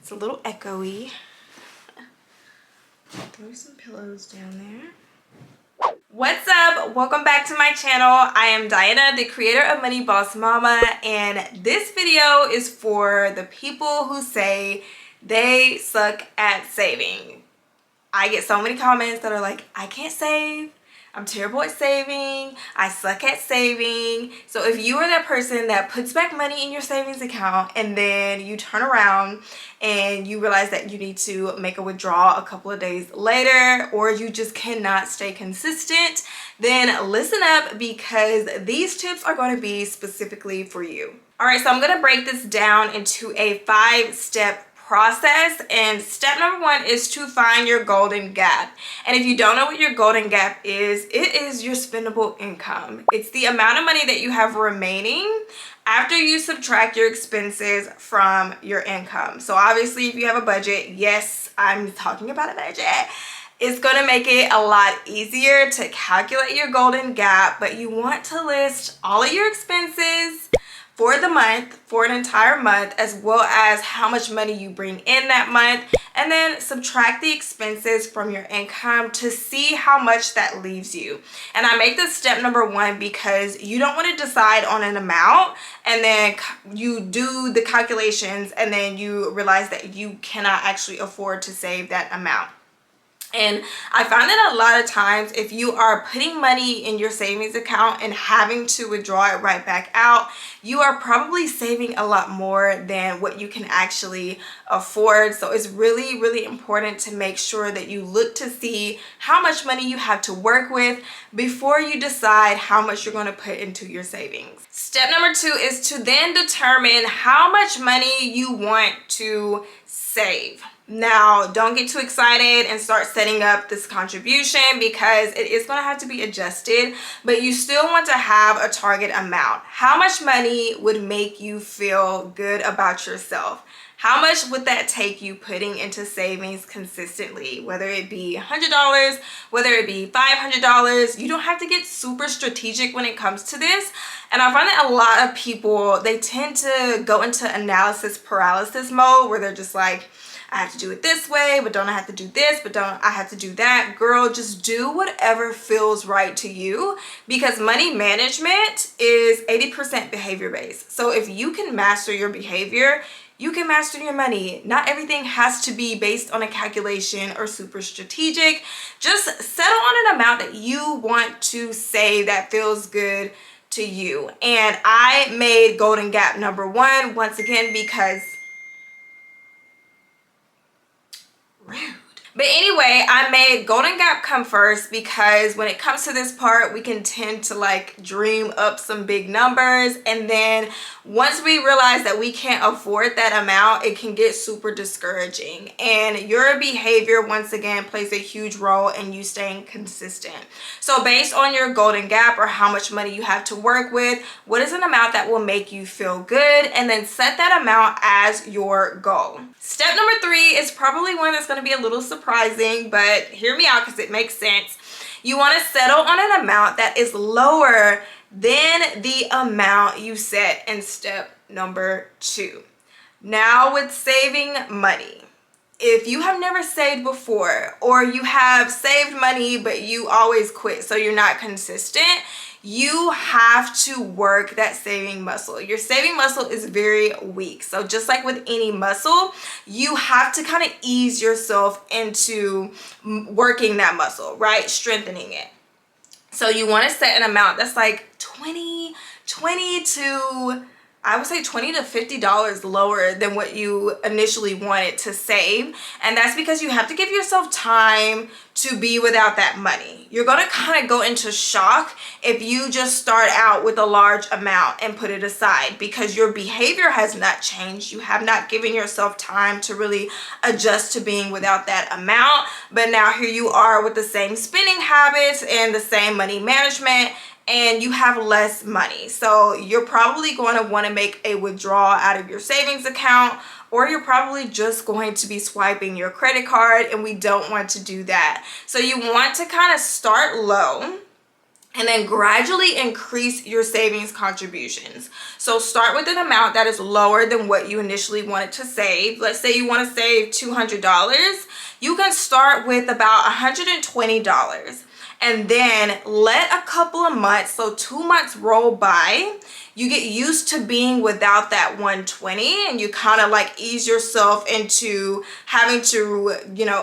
It's a little echoey. Throw some pillows down there. What's up? Welcome back to my channel. I am Diana, the creator of Money Boss Mama, and this video is for the people who say they suck at saving. I get so many comments that are like, I can't save. I'm terrible at saving. I suck at saving. So if you are that person that puts back money in your savings account and then you turn around and you realize that you need to make a withdrawal a couple of days later, or you just cannot stay consistent, then listen up, because these tips are going to be specifically for you. All right, so I'm going to break this down into a 5-step process, and step number 1 is to find your golden gap. And if you don't know what your golden gap is, it is your spendable income. It's the amount of money that you have remaining after you subtract your expenses from your income. So obviously if you have a budget, yes, I'm talking about a budget, it's going to make it a lot easier to calculate your golden gap, but you want to list all of your expenses for the month, for an entire month, as well as how much money you bring in that month, and then subtract the expenses from your income to see how much that leaves you. And I make this step number 1 because you don't want to decide on an amount and then you do the calculations and then you realize that you cannot actually afford to save that amount. And I find that a lot of times if you are putting money in your savings account and having to withdraw it right back out, you are probably saving a lot more than what you can actually afford. So it's really, really important to make sure that you look to see how much money you have to work with before you decide how much you're going to put into your savings. Step number 2 is to then determine how much money you want to save. Now, don't get too excited and start setting up this contribution, because it is going to have to be adjusted, but you still want to have a target amount. How much money would make you feel good about yourself? How much would that take you putting into savings consistently? Whether it be $100, whether it be $500, you don't have to get super strategic when it comes to this. And I find that a lot of people, they tend to go into analysis paralysis mode where they're just like, I have to do it this way, but don't I have to do this, but don't I have to do that? Girl, just do whatever feels right to you, because money management is 80% behavior based. So if you can master your behavior, you can master your money. Not everything has to be based on a calculation or super strategic. Just settle on an amount that you want to save that feels good to you. And I made golden gap number 1 once again because rude. But anyway, I made golden gap come first because when it comes to this part, we can tend to like dream up some big numbers, and then once we realize that we can't afford that amount, it can get super discouraging. And your behavior, once again, plays a huge role in you staying consistent. So based on your golden gap or how much money you have to work with, what is an amount that will make you feel good, and then set that amount as your goal. Step number 3 is probably one that's going to be a little surprising, but hear me out because it makes sense. You want to settle on an amount that is lower than the amount you set in step number 2. Now, with saving money, if you have never saved before, or you have saved money but you always quit, so you're not consistent, you have to work that saving muscle. Your saving muscle is very weak. So just like with any muscle, you have to kind of ease yourself into working that muscle, right? Strengthening it. So you want to set an amount that's like $20 to I would say $20 to $50 lower than what you initially wanted to save. And that's because you have to give yourself time to be without that money. You're going to kind of go into shock if you just start out with a large amount and put it aside, because your behavior has not changed. You have not given yourself time to really adjust to being without that amount. But now here you are with the same spending habits and the same money management, and you have less money. So you're probably going to want to make a withdrawal out of your savings account, or you're probably just going to be swiping your credit card, and we don't want to do that. So you want to kind of start low and then gradually increase your savings contributions. So start with an amount that is lower than what you initially wanted to save. Let's say you want to save $200. You can start with about $120 and then let a couple of months, so 2 months, roll by. You get used to being without that 120 and you kind of like ease yourself into having to,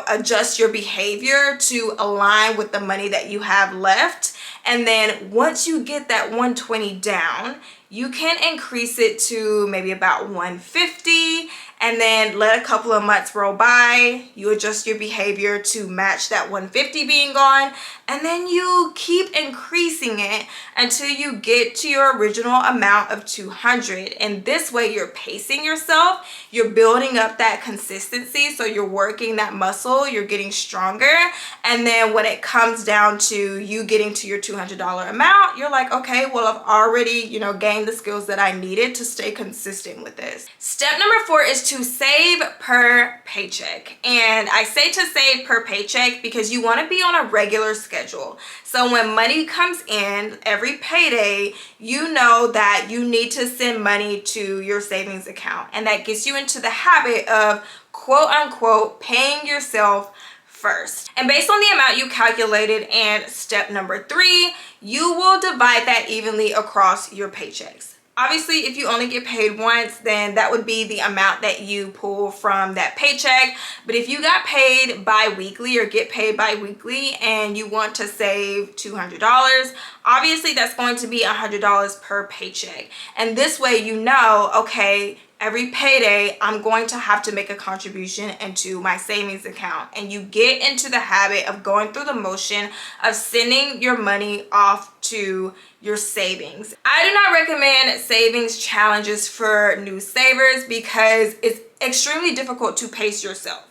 adjust your behavior to align with the money that you have left. And then once you get that 120 down, you can increase it to maybe about 150 and then let a couple of months roll by. You adjust your behavior to match that 150 being gone, and then you keep increasing it until you get to your original amount of 200. And this way you're pacing yourself, you're building up that consistency, so you're working that muscle, you're getting stronger. And then when it comes down to you getting to your $200 amount, you're like, okay, well, I've already, gained the skills that I needed to stay consistent with this. Step number 4 is to save per paycheck. And I say to save per paycheck because you want to be on a regular schedule. So when money comes in every payday, you know that you need to send money to your savings account. And that gets you into the habit of quote unquote paying yourself first. And based on the amount you calculated in step number 3, you will divide that evenly across your paychecks. Obviously, if you only get paid once, then that would be the amount that you pull from that paycheck. But if you got paid bi-weekly or get paid bi-weekly and you want to save $200, obviously that's going to be $100 per paycheck. And this way okay, every payday, I'm going to have to make a contribution into my savings account. And you get into the habit of going through the motion of sending your money off to your savings. I do not recommend savings challenges for new savers because it's extremely difficult to pace yourself.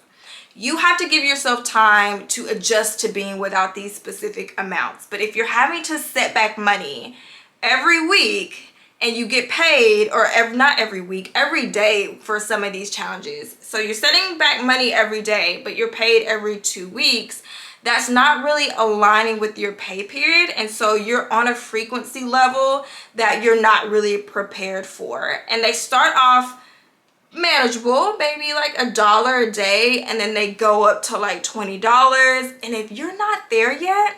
You have to give yourself time to adjust to being without these specific amounts. But if you're having to set back money every week, and you get paid, or not every week, every day for some of these challenges. So you're setting back money every day, but you're paid every 2 weeks. That's not really aligning with your pay period. And so you're on a frequency level that you're not really prepared for. And they start off manageable, maybe like $1 a day, and then they go up to like $20. And if you're not there yet,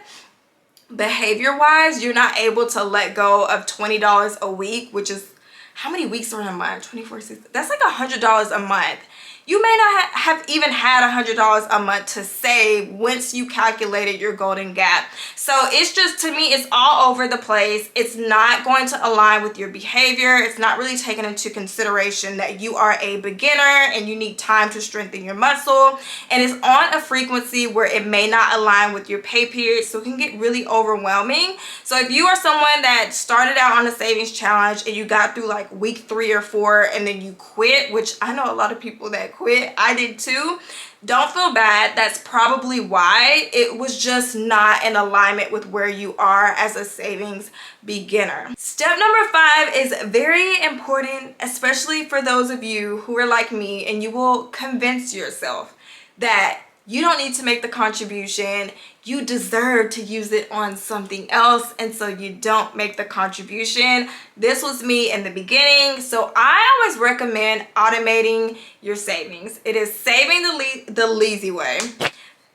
behavior wise, you're not able to let go of $20 a week, which is how many weeks are in a month? 24, 6, that's like $100 a month. You may not have even had $100 a month to save once you calculated your golden gap. So it's just, to me, it's all over the place. It's not going to align with your behavior. It's not really taking into consideration that you are a beginner and you need time to strengthen your muscle. And it's on a frequency where it may not align with your pay period, so it can get really overwhelming. So if you are someone that started out on a savings challenge and you got through like week 3 or 4 and then you quit, which I know a lot of people that quit, I did too, don't feel bad. That's probably why. It was just not in alignment with where you are as a savings beginner. Step number 5 is very important, especially for those of you who are like me and you will convince yourself that you don't need to make the contribution. You deserve to use it on something else, and so you don't make the contribution. This was me in the beginning, so I always recommend automating your savings. It is saving the lazy way.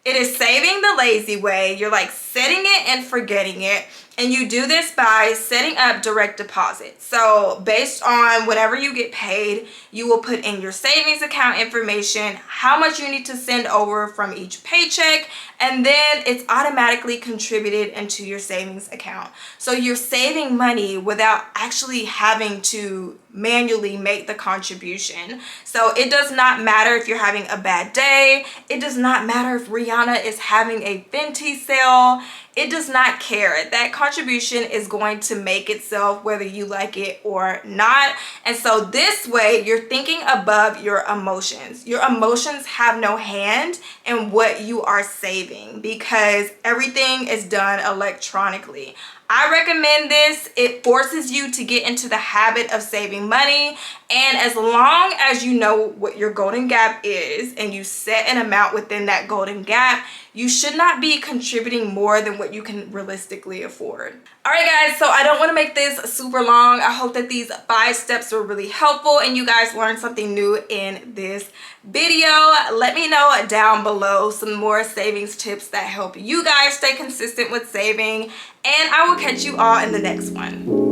It is saving the lazy way. You're like setting it and forgetting it. And you do this by setting up direct deposit. So based on whenever you get paid, you will put in your savings account information, how much you need to send over from each paycheck, and then it's automatically contributed into your savings account. So you're saving money without actually having to manually make the contribution. So it does not matter if you're having a bad day. It does not matter if Rihanna is having a Fenty sale. It does not care. That contribution is going to make itself whether you like it or not. And so this way you're thinking above your emotions. Your emotions have no hand in what you are saving because everything is done electronically. I recommend this. It forces you to get into the habit of saving money. And as long as you know what your golden gap is and you set an amount within that golden gap, you should not be contributing more than what you can realistically afford. All right, guys, so I don't want to make this super long. I hope that these 5 steps were really helpful and you guys learned something new in this video. Let me know down below some more savings tips that help you guys stay consistent with saving, and I will catch you all in the next one.